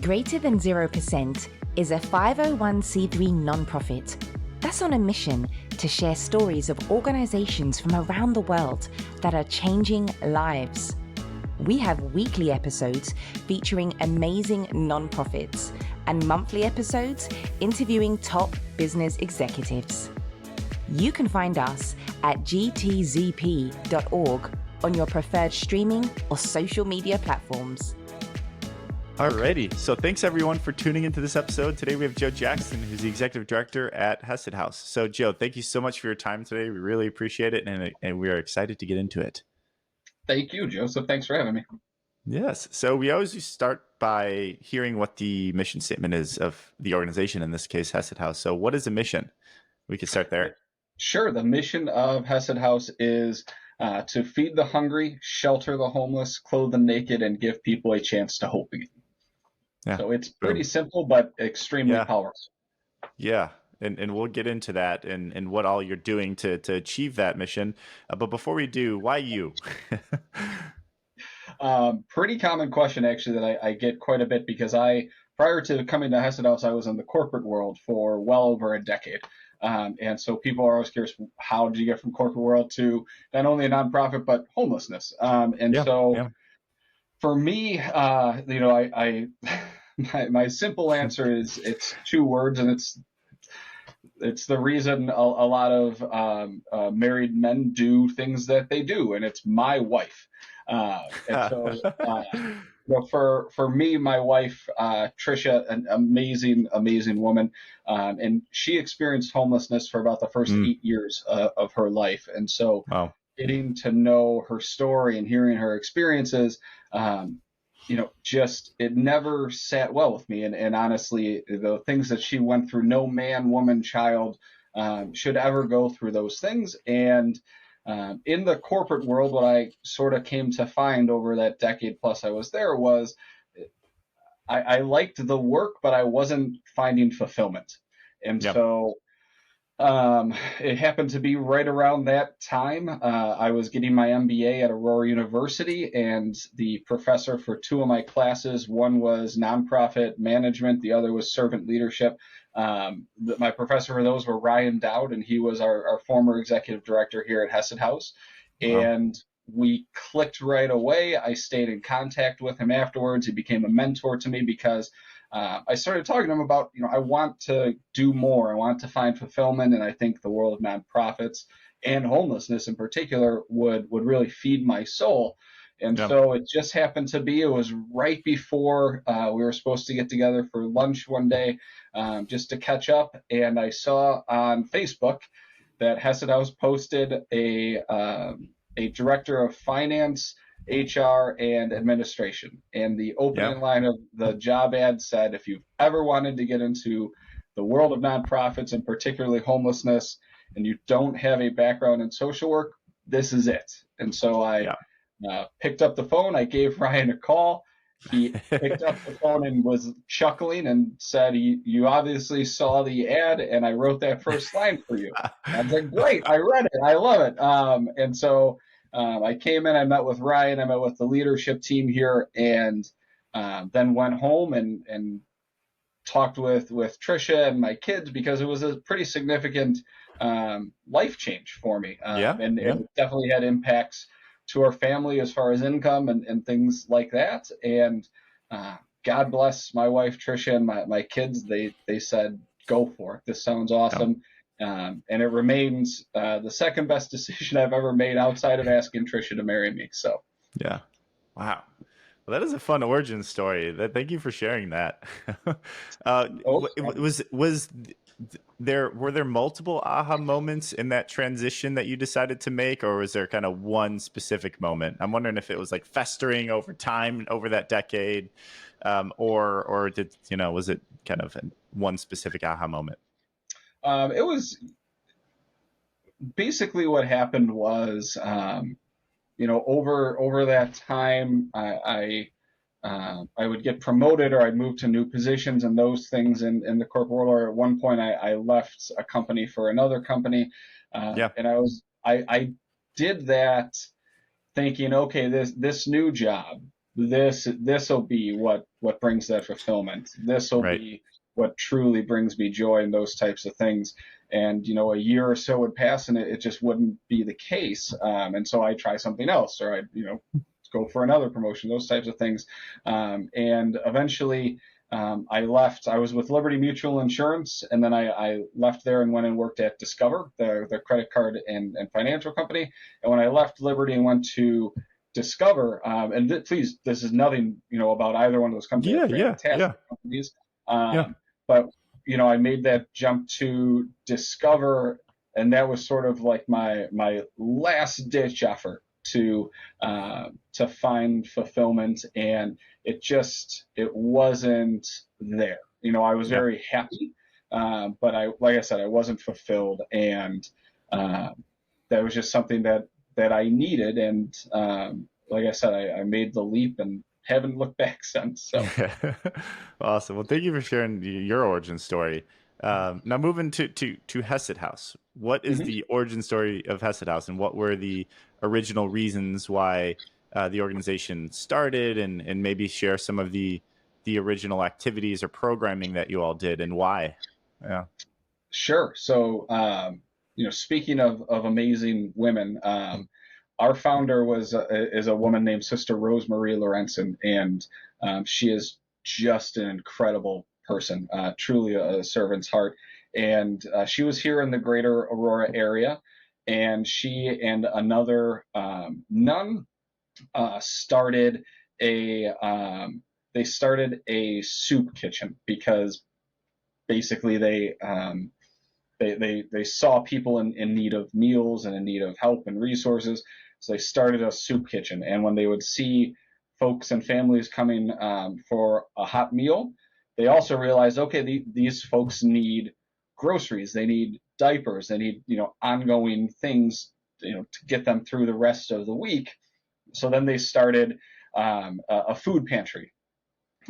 Greater Than 0% is a 501c3 nonprofit that's on a mission to share stories of organizations from around the world that are changing lives. We have weekly episodes featuring amazing nonprofits and monthly episodes interviewing top business executives. You can find us at gtzp.org on your preferred streaming or social media platforms. Alrighty, so thanks everyone for tuning into this episode. Today we have Joe Jackson, who's the executive director at Hesed House. So Joe, thank you so much for your time today. We really appreciate it, and we are excited to get into it. Thank you, Joseph. Thanks for having me. Yes, so we always start by hearing what the mission statement is of the organization, in this case, Hesed House. So what is the mission? We could start there. Sure. The mission of Hesed House is to feed the hungry, shelter the homeless, clothe the naked, and give people a chance to hope again. Yeah. So it's pretty simple, but extremely powerful. Yeah. And we'll get into that and what all you're doing to achieve that mission. But before we do, why you? Pretty common question, actually, that I get quite a bit, because prior to coming to Hesed House, I was in the corporate world for well over a decade. And so people are always curious, how did you get from corporate world to not only a nonprofit, but homelessness? For me, my simple answer is it's two words, and it's the reason a lot of married men do things that they do, and it's my wife. For me, my wife, Tricia, an amazing woman, and she experienced homelessness for about the first 8 years of her life. And so getting to know her story and hearing her experiences, it never sat well with me. And honestly, the things that she went through, no man, woman, child should ever go through those things. And in the corporate world, what I sort of came to find over that decade plus I was there was I liked the work, but I wasn't finding fulfillment. And so it happened to be right around that time. I was getting my MBA at Aurora University, and the professor for two of my classes, one was nonprofit management, the other was servant leadership. My professor for those were Ryan Dowd, and he was our former executive director here at Hesed House. And we clicked right away. I stayed in contact with him afterwards. He became a mentor to me because I started talking to him about, I want to do more. I want to find fulfillment. And I think the world of nonprofits and homelessness in particular would really feed my soul. And so it just happened to be, it was right before we were supposed to get together for lunch one day just to catch up. And I saw on Facebook that Hesed House posted a director of finance, HR, and administration. And the opening line of the job ad said, if you've ever wanted to get into the world of nonprofits and particularly homelessness, and you don't have a background in social work, this is it. And so I picked up the phone. I gave Ryan a call. He picked up the phone and was chuckling and said, you obviously saw the ad, and I wrote that first line for you. I was like, great, I read it. I love it. And so I came in, I met with Ryan, I met with the leadership team here, and then went home and talked with Tricia and my kids, because it was a pretty significant life change for me. And it definitely had impacts to our family as far as income and things like that. And God bless my wife, Tricia, and my kids. They said, go for it. This sounds awesome. And it remains the second best decision I've ever made outside of asking Tricia to marry me. So, wow. Well, that is a fun origin story. Thank you for sharing that. Were there multiple aha moments in that transition that you decided to make, or was there kind of one specific moment? I'm wondering if it was like festering over time, over that decade, or was it kind of one specific aha moment? It was basically what happened was, over that time, I would get promoted, or I'd move to new positions and those things in the corporate world. Or at one point, I left a company for another company, and I did that thinking, okay, this new job, this will be what brings that fulfillment. This will Right. be what truly brings me joy, and those types of things. And a year or so would pass, and it just wouldn't be the case. And so I try something else, or I go for another promotion, those types of things. And eventually, I left. I was with Liberty Mutual Insurance, and then I left there and went and worked at Discover, the credit card and financial company. And when I left Liberty and went to Discover, and please, this is nothing about either one of those companies. Yeah, They're yeah, yeah, fantastic companies. yeah. But I made that jump to Discover, and that was sort of like my last ditch effort to find fulfillment, and it wasn't there. I was Yeah. very happy, but like I said, I wasn't fulfilled, and that was just something that I needed, and like I said, I made the leap and haven't looked back since. So. Awesome. Well, thank you for sharing your origin story. Now moving to Hesed House. What is Mhm. the origin story of Hesed House, and what were the original reasons why the organization started, and maybe share some of the original activities or programming that you all did and why? Yeah. Sure. So, speaking of amazing women, our founder is a woman named Sister Rosemarie Lorenzen, and she is just an incredible person, truly a servant's heart. And she was here in the greater Aurora area, and she and another nun started a soup kitchen, because basically they saw people in need of meals and in need of help and resources. So they started a soup kitchen. And when they would see folks and families coming for a hot meal, they also realized, okay, these folks need groceries, they need diapers, they need ongoing things to get them through the rest of the week. So then they started a food pantry,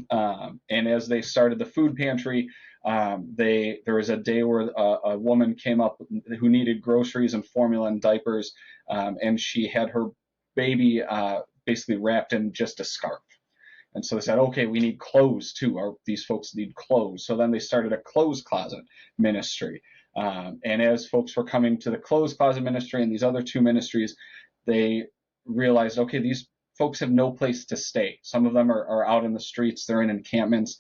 and as they started the food pantry, there was a day where a woman came up who needed groceries and formula and diapers, and she had her baby basically wrapped in just a scarf. And so they said, okay, we need clothes too. These folks need clothes. So then they started a clothes closet ministry. And as folks were coming to the clothes closet ministry and these other two ministries, they realized, okay, these folks have no place to stay. Some of them are out in the streets, they're in encampments.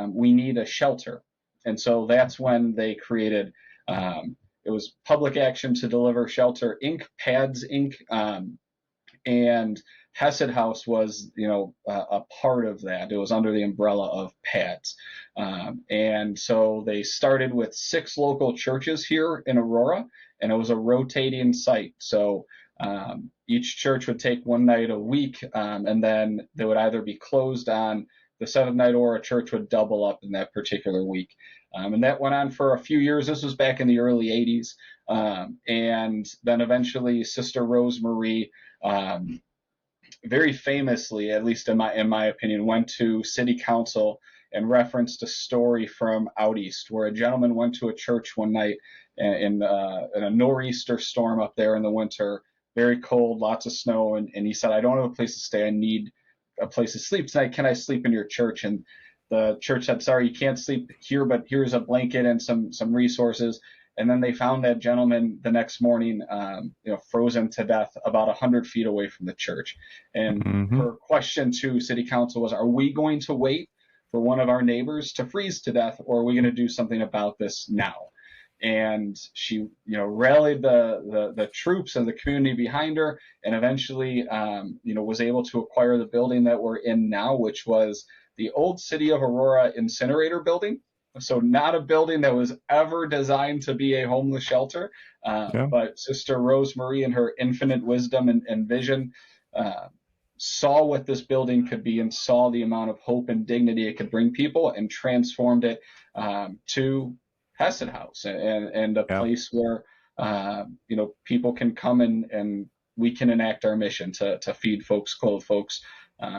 We need a shelter. And so that's when they created, it was Public Action to Deliver Shelter Inc., PADS Inc., and Hesed House was, a part of that. It was under the umbrella of PADS. And so they started with 6 local churches here in Aurora, and it was a rotating site. So each church would take one night a week, and then they would either be closed on the 7th night, or a church would double up in that particular week. And that went on for a few years. This was back in the early 80s. And then eventually Sister Rosemarie, very famously, at least in my opinion, went to city council and referenced a story from out east, where a gentleman went to a church one night in a nor'easter storm up there in the winter, very cold, lots of snow, and he said, I don't have a place to stay. I need a place to sleep tonight. Can I sleep in your church? And the church said, sorry, you can't sleep here, but here's a blanket and some resources. And then they found that gentleman the next morning, frozen to death about 100 feet away from the church. And her question to city council was, are we going to wait for one of our neighbors to freeze to death, or are we going to do something about this now? And she, rallied the troops and the community behind her, and eventually, was able to acquire the building that we're in now, which was the old City of Aurora incinerator building. So not a building that was ever designed to be a homeless shelter, but Sister Rosemarie, in her infinite wisdom and vision, saw what this building could be, and saw the amount of hope and dignity it could bring people, and transformed it to Hesed House, and a place where people can come and we can enact our mission to feed folks, clothe folks,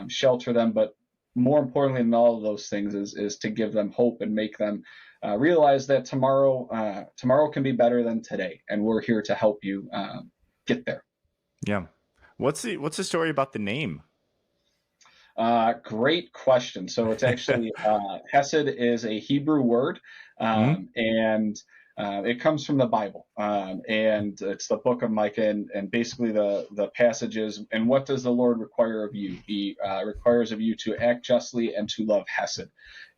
shelter them, but more importantly than all of those things is to give them hope and make them realize that tomorrow can be better than today, and we're here to help you get there. Yeah. What's the story about the name? Great question. So it's actually Hesed is a Hebrew word, Mhm. and it comes from the Bible, and it's the book of Micah, and basically the passages. And what does the Lord require of you? He requires of you to act justly and to love Hesed.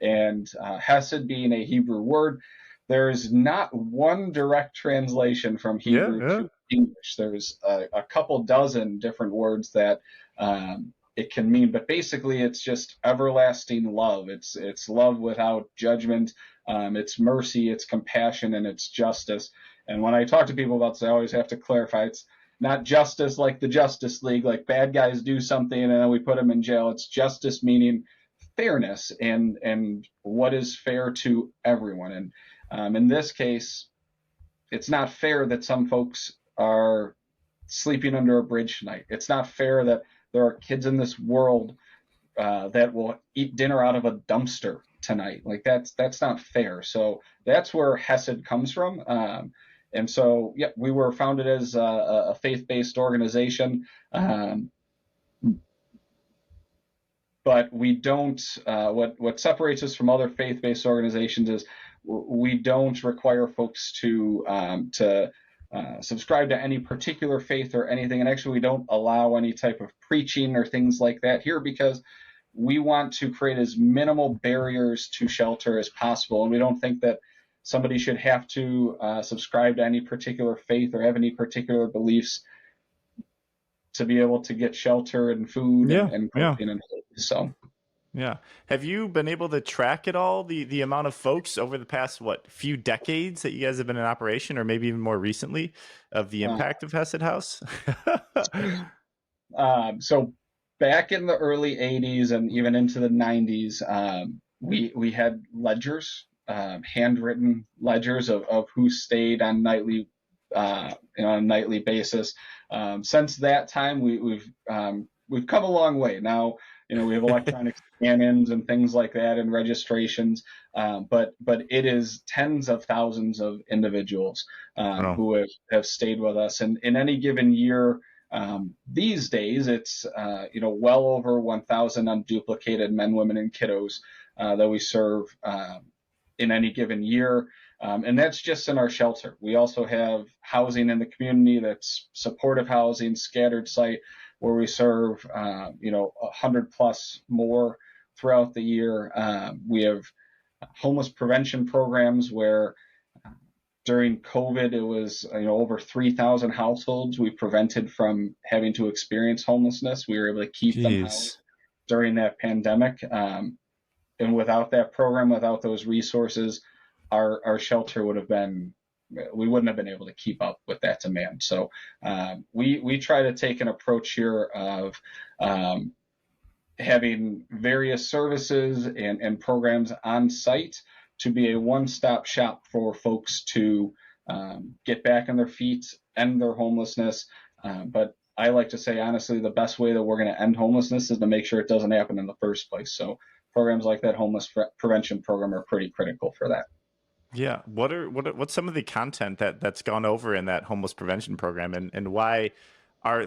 And Hesed being a Hebrew word, there is not one direct translation from Yeah, Hebrew yeah. to English. There's a couple dozen different words that it can mean, but basically it's just everlasting love. It's love without judgment. It's mercy, it's compassion, and it's justice. And when I talk to people about this, I always have to clarify it's not justice like the Justice League, like bad guys do something and then we put them in jail. It's justice meaning fairness and what is fair to everyone. And in this case, it's not fair that some folks are sleeping under a bridge tonight. It's not fair that there are kids in this world that will eat dinner out of a dumpster tonight. Like that's not fair. So that's where Hesed comes from. And so, yeah, we were founded as a faith-based organization, but we don't. What separates us from other faith-based organizations is we don't require folks to subscribe to any particular faith or anything. And actually, we don't allow any type of preaching or things like that here because we want to create as minimal barriers to shelter as possible. And we don't think that somebody should have to subscribe to any particular faith or have any particular beliefs to be able to get shelter and food Yeah, and yeah. clothing and so. Yeah. Have you been able to track at all the amount of folks over the past few decades that you guys have been in operation, or maybe even more recently, of the impact of Hesed House? So back in the early 80s and even into the 90s, we had ledgers, handwritten ledgers of who stayed on nightly on a nightly basis. Since that time, we've come a long way. Now, we have electronic scan-ins and things like that and registrations, but it is tens of thousands of individuals Oh, who have stayed with us. And in any given year, these days, it's well over 1,000 unduplicated men, women, and kiddos that we serve in any given year. And that's just in our shelter. We also have housing in the community that's supportive housing, scattered site, where we serve 100 plus more throughout the year. We have homeless prevention programs where during COVID, it was over 3,000 households we prevented from having to experience homelessness. We were able to keep them housed jeez. during that pandemic. And without that program, without those resources, our shelter we wouldn't have been able to keep up with that demand. So we try to take an approach here of having various services and programs on site to be a one-stop shop for folks to get back on their feet, end their homelessness. But I like to say, honestly, the best way that we're going to end homelessness is to make sure it doesn't happen in the first place. So programs like that homeless prevention program are pretty critical for that. Yeah. What's some of the content that's gone over in that homeless prevention program, and why are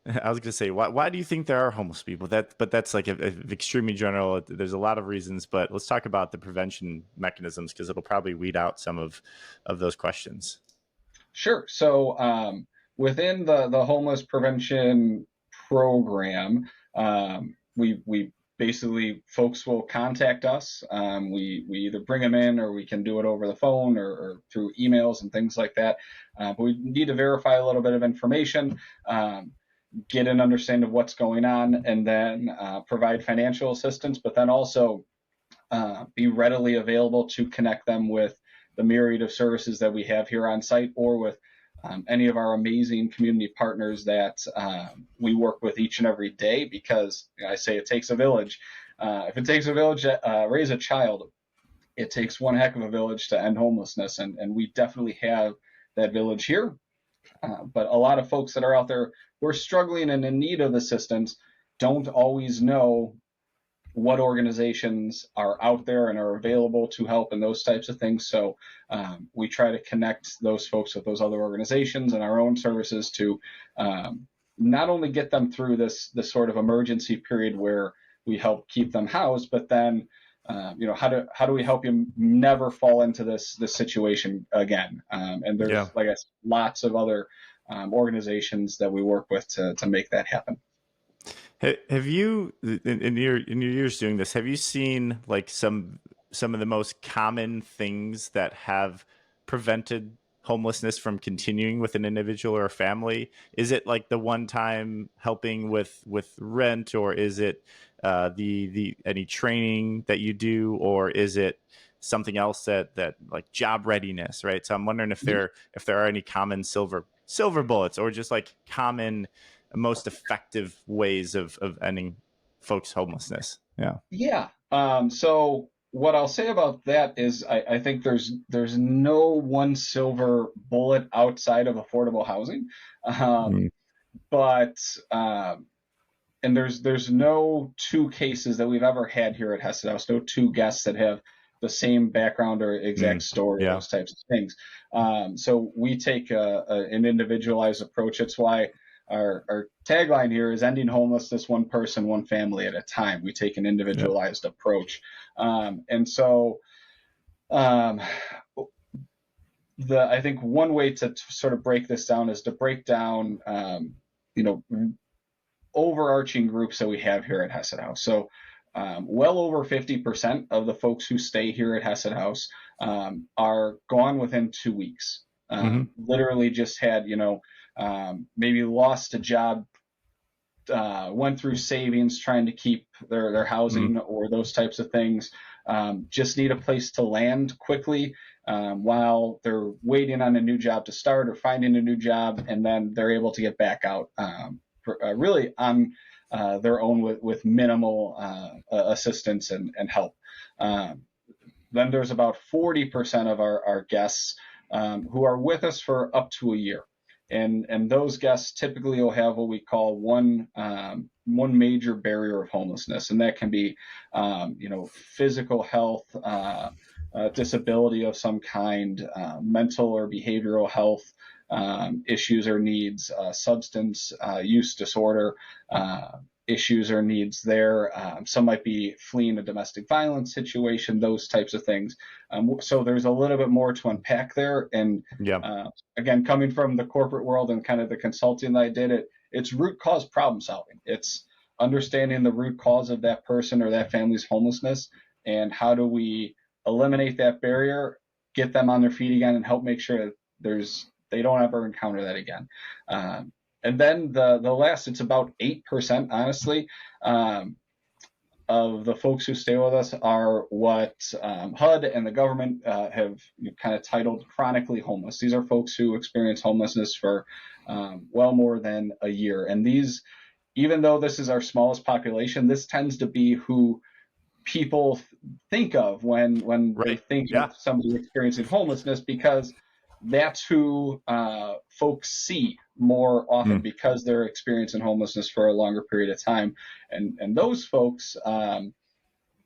I was going to say why do you think there are homeless people? But that's like extremely general. There's a lot of reasons, but let's talk about the prevention mechanisms because it'll probably weed out some of those questions. Sure. So within the homeless prevention program, we basically folks will contact us. We either bring them in or we can do it over the phone or through emails and things like that. But we need to verify a little bit of information, get an understanding of what's going on, and then provide financial assistance, but then also be readily available to connect them with the myriad of services that we have here on site or with any of our amazing community partners that we work with each and every day because I say it takes a village. If it takes a village to raise a child, it takes one heck of a village to end homelessness. And we definitely have that village here. But a lot of folks that are out there who are struggling and in need of assistance don't always know what organizations are out there and are available to help and those types of things. So we try to connect those folks with those other organizations and our own services to not only get them through this sort of emergency period where we help keep them housed, but then how do we help you never fall into this situation again? And there's, like I said, lots of other organizations that we work with to make that happen. Have you, in your years doing this, have you seen like some of the most common things that have prevented homelessness from continuing with an individual or a family? Is it like the one time helping with rent, or is it the any training that you do, or is it something else that like job readiness, right? So I'm wondering if there are any common silver bullets, or just like common most effective ways of ending folks' homelessness. Yeah. So what I'll say about that is I think there's no one silver bullet outside of affordable housing. But and there's no two cases that we've ever had here at Hesed House, no two guests that have the same background or exact story, those types of things. So we take an individualized approach. It's why our tagline here is ending homelessness one person, one family at a time. We take an individualized approach. And so I think one way to sort of break this down is to break down, overarching groups that we have here at Hesed House. So well over 50% of the folks who stay here at Hesed House are gone within 2 weeks. Literally just had, maybe lost a job, went through savings trying to keep their housing or those types of things, just need a place to land quickly while they're waiting on a new job to start or finding a new job, and then they're able to get back out really on their own with minimal assistance and help. Then there's about 40% of our guests who are with us for up to a year. And those guests typically will have what we call one major barrier of homelessness, and that can be, physical health, disability of some kind, mental or behavioral health issues or needs, substance use disorder issues or needs there. Some might be fleeing a domestic violence situation, those types of things. So there's a little bit more to unpack there. And again, coming from the corporate world and kind of the consulting that I did, it's root cause problem solving. It's understanding the root cause of that person or that family's homelessness, and how do we eliminate that barrier, get them on their feet again, and help make sure that they don't ever encounter that again. And then the last, it's about 8%, honestly, of the folks who stay with us are what HUD and the government have kind of titled chronically homeless. These are folks who experience homelessness for well more than a year. And these, even though this is our smallest population, this tends to be who people think of when they think of somebody experiencing homelessness, because that's who folks see more often because they're experiencing homelessness for a longer period of time. And those folks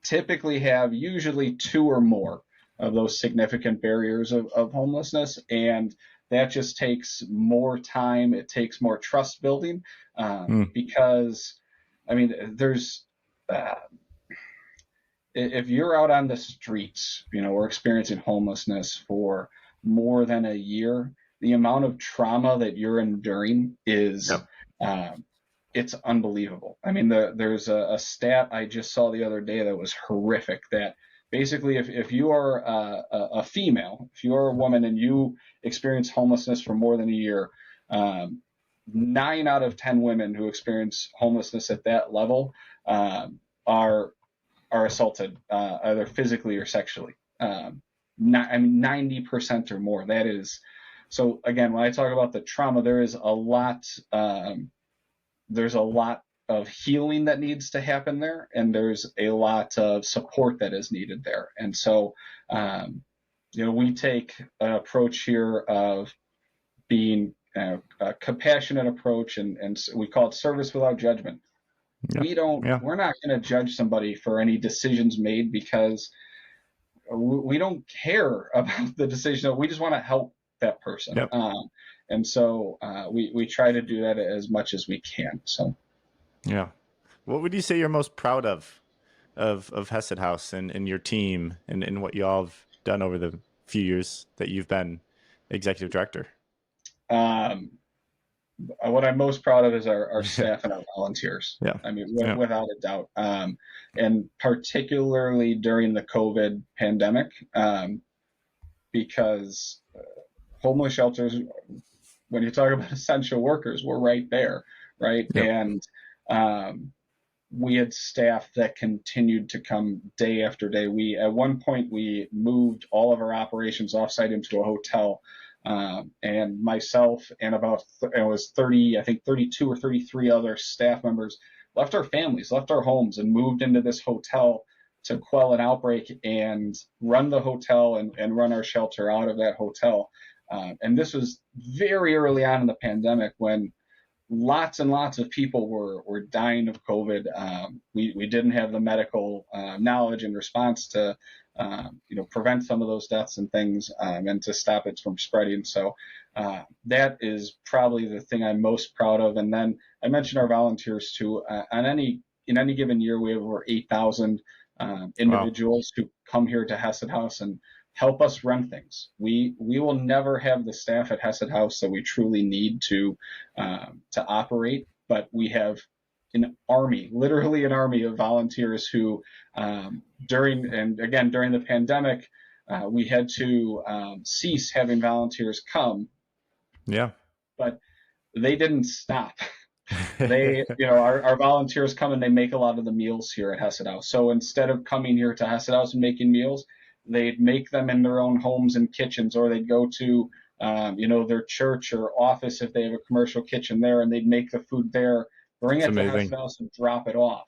typically have usually 2 or more of those significant barriers of homelessness. And that just takes more time. It takes more trust building because, I mean, there's if you're out on the streets, or experiencing homelessness for more than a year, the amount of trauma that you're enduring is it's unbelievable. I mean, there's a stat I just saw the other day that was horrific, that basically if you are a female, if you are a woman and you experience homelessness for more than a year, 9 out of 10 women who experience homelessness at that level are assaulted either physically or sexually. 90% or more. That is, so again, when I talk about the trauma, there's a lot of healing that needs to happen there, and there's a lot of support that is needed there. And so, we take an approach here of being a compassionate approach, and we call it service without judgment. We're not going to judge somebody for any decisions made, because we don't care about the decision. We just want to help that person. And so we try to do that as much as we can. So, what would you say you're most proud of of Hesed House and your team and what you all have done over the few years that you've been executive director? Um, what I'm most proud of is our staff and our volunteers. Yeah. I mean, Yeah. without a doubt. And particularly during the COVID pandemic, because homeless shelters, when you talk about essential workers, we're right there, right? Yep. And we had staff that continued to come day after day. At one point, we moved all of our operations offsite into a hotel. And myself and it was 30, I think 32 or 33 other staff members left our families, left our homes, and moved into this hotel to quell an outbreak and run the hotel and run our shelter out of that hotel. And this was very early on in the pandemic when lots and lots of people were dying of COVID. We didn't have the medical knowledge and response to prevent some of those deaths and things, and to stop it from spreading. So that is probably the thing I'm most proud of. And then I mentioned our volunteers too. In any given year, we have over 8,000 individuals who come here to Hesed House and help us run things. We will never have the staff at Hesed House that we truly need to operate, but we have literally an army of volunteers who, during the pandemic, we had to cease having volunteers come. Yeah. But they didn't stop. Our volunteers come and they make a lot of the meals here at Hesed House. So instead of coming here to Hesed House and making meals, they'd make them in their own homes and kitchens, or they'd go to, their church or office if they have a commercial kitchen there, and they'd make the food there, bring it to Hesed House and drop it off.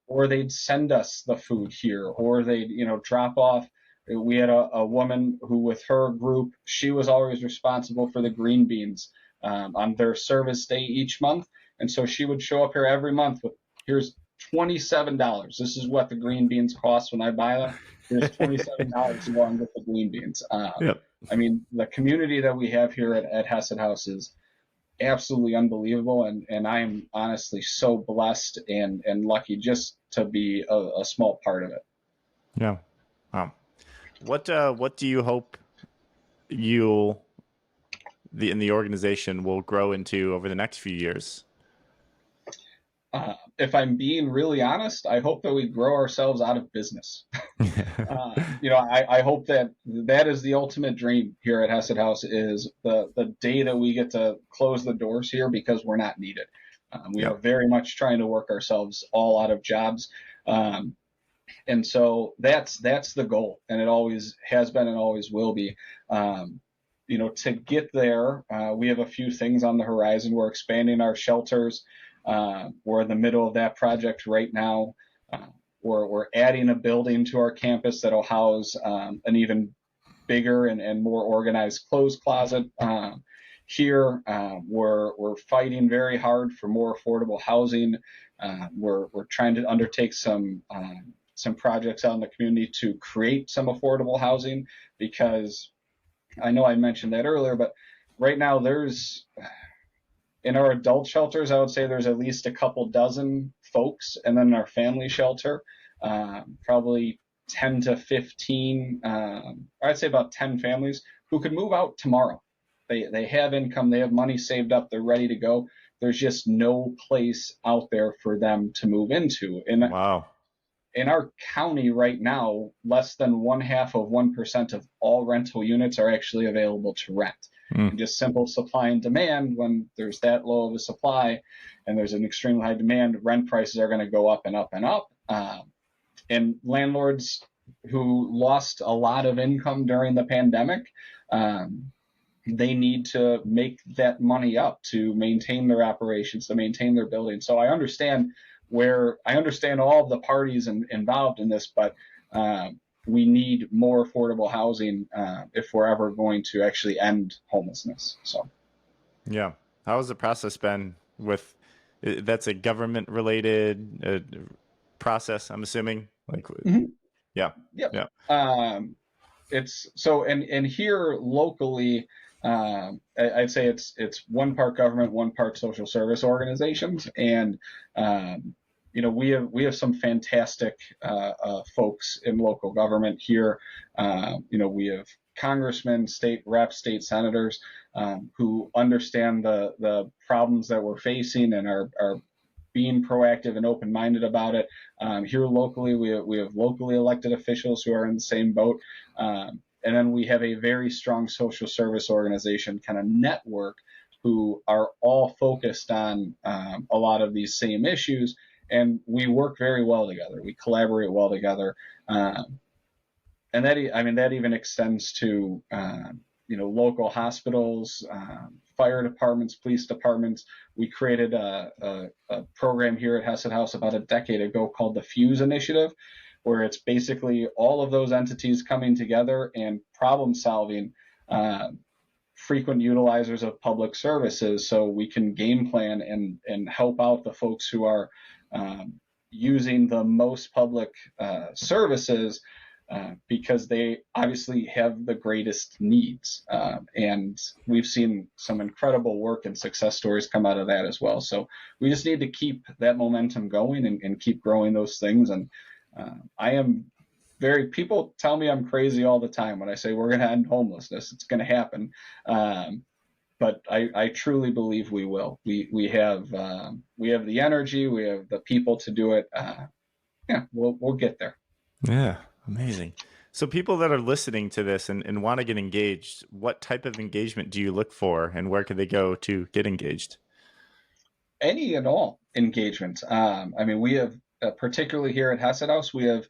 Or they'd send us the food here, or they'd, drop off. We had a woman who, with her group, she was always responsible for the green beans on their service day each month. And so she would show up here every month with, here's $27. This is what the green beans cost when I buy them. Here's $27 along with the green beans. I mean, the community that we have here at Hesed House is absolutely unbelievable. And I am honestly so blessed and lucky just to be a small part of it. Yeah. Wow. What do you hope in the organization will grow into over the next few years? If I'm being really honest, I hope that we grow ourselves out of business. I hope that is the ultimate dream here at Hesed House, is the day that we get to close the doors here because we're not needed. We are very much trying to work ourselves all out of jobs. And so that's the goal, and it always has been and always will be. To get there, we have a few things on the horizon. We're expanding our shelters. We're in the middle of that project right now. We're adding a building to our campus that'll house an even bigger and more organized clothes closet. Here, we're fighting very hard for more affordable housing. We're trying to undertake some projects out in the community to create some affordable housing, because I know I mentioned that earlier, but right now in our adult shelters, I would say there's at least a couple dozen folks, and then in our family shelter, probably 10 to 15, I'd say about 10 families who could move out tomorrow. They have income, they have money saved up, they're ready to go. There's just no place out there for them to move into. Wow. In our county right now, less than 0.5% of all rental units are actually available to rent. And just simple supply and demand, when there's that low of a supply and there's an extremely high demand, rent prices are going to go up and up and up. And landlords who lost a lot of income during the pandemic, they need to make that money up to maintain their operations, to maintain their buildings. So I understand all of the parties involved in this, but we need more affordable housing if we're ever going to actually end homelessness. So, yeah, how has the process been with? That's a government-related process, I'm assuming. Yeah. It's so, and here locally, I'd say it's one part government, one part social service organizations, and we have some fantastic folks in local government here. We have congressmen, state reps, state senators who understand the problems that we're facing and are being proactive and open-minded about it. Here locally, we have locally elected officials who are in the same boat. And then we have a very strong social service organization kind of network who are all focused on a lot of these same issues. And we work very well together. We collaborate well together. And that even extends to, local hospitals, fire departments, police departments. We created a program here at Hesed House about a decade ago called the Fuse Initiative, where it's basically all of those entities coming together and problem solving frequent utilizers of public services, so we can game plan and help out the folks who are using the most public services because they obviously have the greatest needs. And we've seen some incredible work and success stories come out of that as well. So we just need to keep that momentum going and keep growing those things. And people tell me I'm crazy all the time when I say we're going to end homelessness. It's going to happen. But I truly believe we will. We have the energy, we have the people to do it. We'll get there. Yeah, amazing. So people that are listening to this and want to get engaged, what type of engagement do you look for, and where can they go to get engaged? Any and all engagement. We have particularly here at Hesed House, we have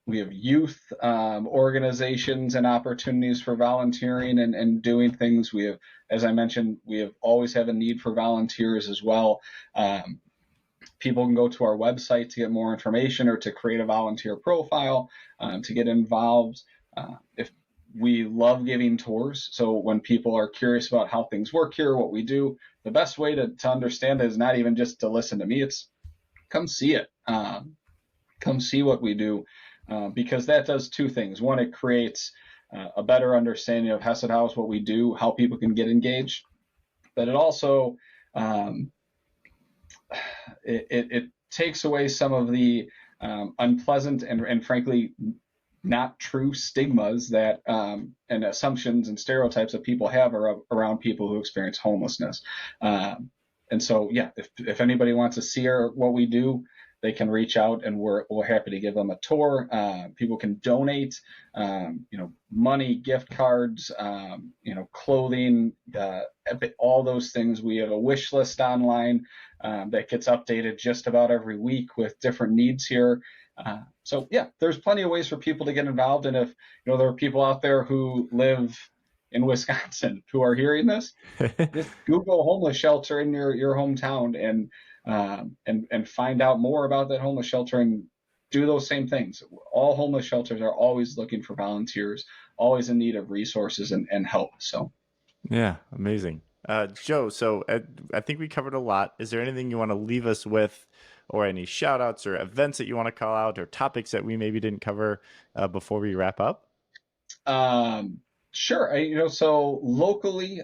we have youth organizations and opportunities for volunteering and doing things. We have, as I mentioned, always have a need for volunteers as well. People can go to our website to get more information or to create a volunteer profile to get involved. If we love giving tours, so when people are curious about how things work here, what we do, the best way to understand it is not even just to listen to me, it's come see it. Come see what we do, because that does two things. One, it creates a better understanding of Hesed House, what we do, how people can get engaged. But it also it takes away some of the unpleasant and frankly not true stigmas that and assumptions and stereotypes that people have around people who experience homelessness. And so, if anybody wants to see what we do, they can reach out, and we're happy to give them a tour. People can donate, money, gift cards, clothing, all those things. We have a wish list online that gets updated just about every week with different needs here. There's plenty of ways for people to get involved. And if there are people out there who live in Wisconsin who are hearing this, just Google homeless shelter in your hometown and find out more about that homeless shelter and do those same things. All homeless shelters are always looking for volunteers, always in need of resources and help. So, yeah, amazing. Joe, so I think we covered a lot. Is there anything you want to leave us with, or any shout outs or events that you want to call out, or topics that we maybe didn't cover before we wrap up? Sure. So locally,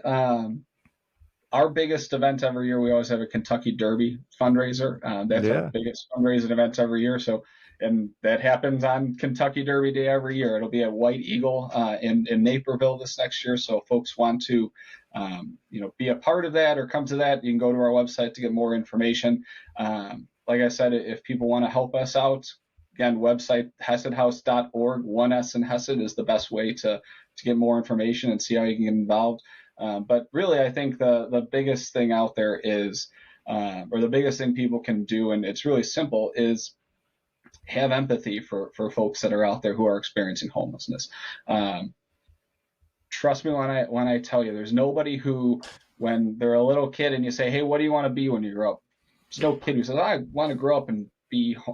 our biggest event every year, we always have a Kentucky Derby fundraiser. That's our biggest fundraising event every year. So, and that happens on Kentucky Derby Day every year. It'll be at White Eagle in Naperville this next year. So if folks want to, be a part of that or come to that, you can go to our website to get more information. Like I said, if people want to help us out, again, website hesedhouse.org. 1S in Hesed is the best way to get more information and see how you can get involved. But really, I think the biggest thing out there is, or the biggest thing people can do, and it's really simple, is have empathy for folks that are out there who are experiencing homelessness. Trust me when I tell you, there's nobody who, when they're a little kid and you say, hey, what do you want to be when you grow up? There's no kid who says, I want to grow up and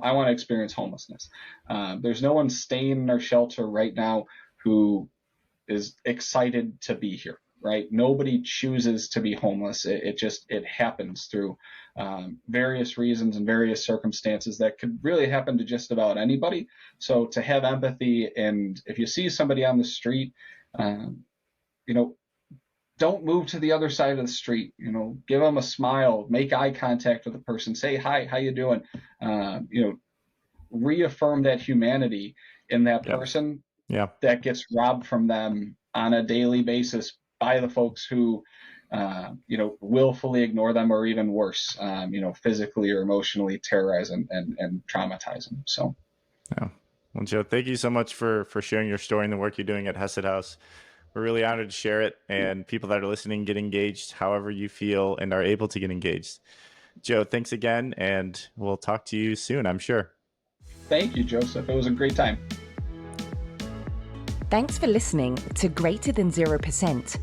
I want to experience homelessness. There's no one staying in their shelter right now who is excited to be here, right? Nobody chooses to be homeless. It happens through various reasons and various circumstances that could really happen to just about anybody. So to have empathy, and if you see somebody on the street, don't move to the other side of the street. Give them a smile, make eye contact with the person, say hi, how you doing? Reaffirm that humanity in that person that gets robbed from them on a daily basis by the folks who willfully ignore them, or even worse, physically or emotionally terrorize and traumatize them. So well, Joe, thank you so much for sharing your story and the work you're doing at Hesed House. We're really honored to share it, and people that are listening, get engaged however you feel and are able to get engaged. Joe, thanks again, and we'll talk to you soon, I'm sure. Thank you, Joseph. It was a great time. Thanks for listening to Greater Than 0%.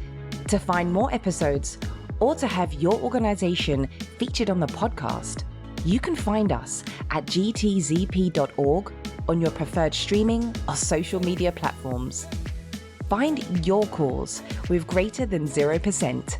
To find more episodes or to have your organization featured on the podcast, you can find us at gtzp.org on your preferred streaming or social media platforms. Find your cause with Greater Than 0%.